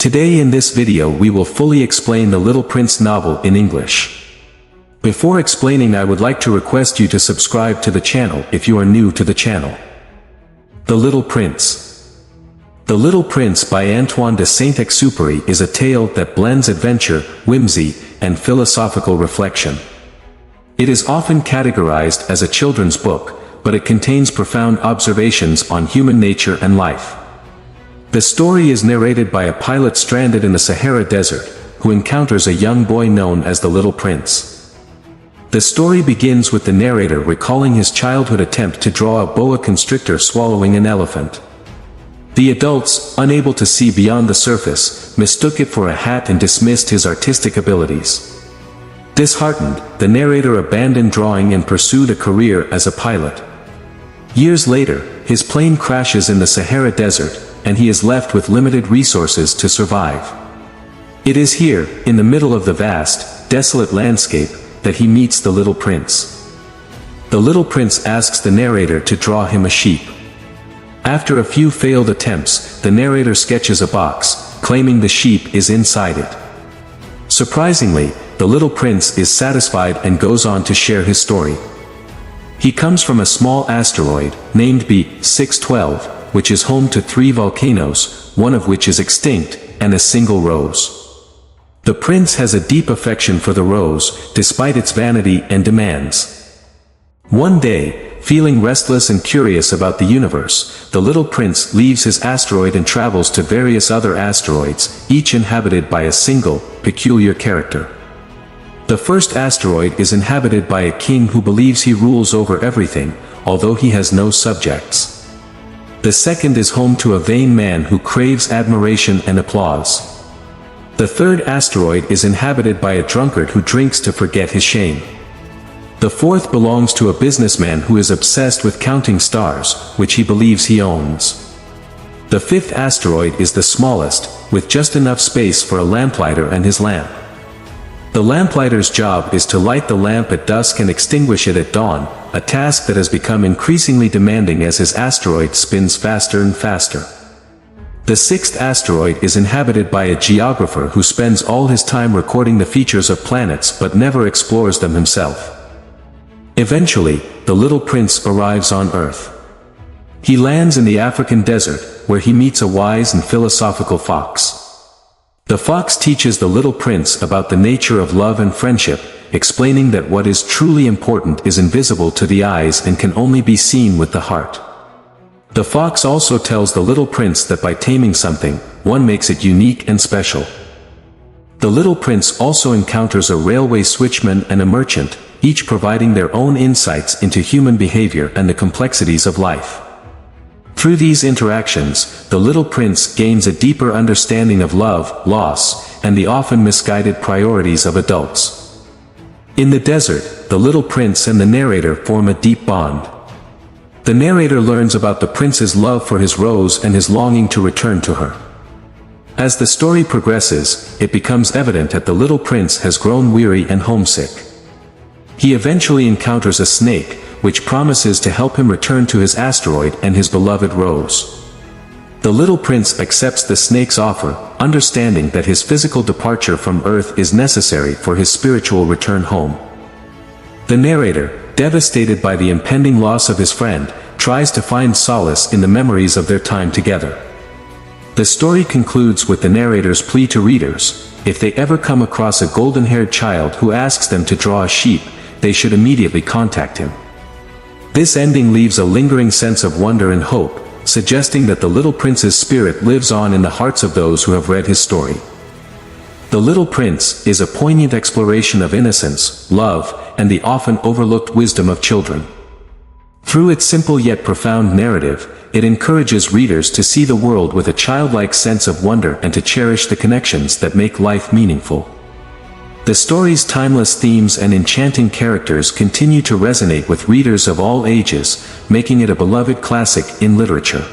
Today in this video we will fully explain the Little Prince novel in English. Before explaining, I would like to request you to subscribe to the channel if you are new to the channel. The Little Prince. The Little Prince by Antoine de Saint-Exupéry is a tale that blends adventure, whimsy, and philosophical reflection. It is often categorized as a children's book, but it contains profound observations on human nature and life. The story is narrated by a pilot stranded in the Sahara Desert, who encounters a young boy known as the Little Prince. The story begins with the narrator recalling his childhood attempt to draw a boa constrictor swallowing an elephant. The adults, unable to see beyond the surface, mistook it for a hat and dismissed his artistic abilities. Disheartened, the narrator abandoned drawing and pursued a career as a pilot. Years later, his plane crashes in the Sahara Desert, and he is left with limited resources to survive. It is here, in the middle of the vast, desolate landscape, that he meets the Little Prince. The Little Prince asks the narrator to draw him a sheep. After a few failed attempts, the narrator sketches a box, claiming the sheep is inside it. Surprisingly, the Little Prince is satisfied and goes on to share his story. He comes from a small asteroid, named B612, which is home to 3 volcanoes, one of which is extinct, and a single rose. The prince has a deep affection for the rose, despite its vanity and demands. One day, feeling restless and curious about the universe, the Little Prince leaves his asteroid and travels to various other asteroids, each inhabited by a single, peculiar character. The first asteroid is inhabited by a king who believes he rules over everything, although he has no subjects. The second is home to a vain man who craves admiration and applause. The third asteroid is inhabited by a drunkard who drinks to forget his shame. The fourth belongs to a businessman who is obsessed with counting stars, which he believes he owns. The fifth asteroid is the smallest, with just enough space for a lamplighter and his lamp. The lamplighter's job is to light the lamp at dusk and extinguish it at dawn, a task that has become increasingly demanding as his asteroid spins faster and faster. The sixth asteroid is inhabited by a geographer who spends all his time recording the features of planets but never explores them himself. Eventually, the Little Prince arrives on Earth. He lands in the African desert, where he meets a wise and philosophical fox. The fox teaches the Little Prince about the nature of love and friendship, explaining that what is truly important is invisible to the eyes and can only be seen with the heart. The fox also tells the Little Prince that by taming something, one makes it unique and special. The Little Prince also encounters a railway switchman and a merchant, each providing their own insights into human behavior and the complexities of life. Through these interactions, the Little Prince gains a deeper understanding of love, loss, and the often misguided priorities of adults. In the desert, the Little Prince and the narrator form a deep bond. The narrator learns about the prince's love for his rose and his longing to return to her. As the story progresses, it becomes evident that the Little Prince has grown weary and homesick. He eventually encounters a snake, which promises to help him return to his asteroid and his beloved rose. The Little Prince accepts the snake's offer, understanding that his physical departure from Earth is necessary for his spiritual return home. The narrator, devastated by the impending loss of his friend, tries to find solace in the memories of their time together. The story concludes with the narrator's plea to readers: if they ever come across a golden-haired child who asks them to draw a sheep, they should immediately contact him. This ending leaves a lingering sense of wonder and hope, suggesting that the Little Prince's spirit lives on in the hearts of those who have read his story. The Little Prince is a poignant exploration of innocence, love, and the often overlooked wisdom of children. Through its simple yet profound narrative, it encourages readers to see the world with a childlike sense of wonder and to cherish the connections that make life meaningful. The story's timeless themes and enchanting characters continue to resonate with readers of all ages, making it a beloved classic in literature.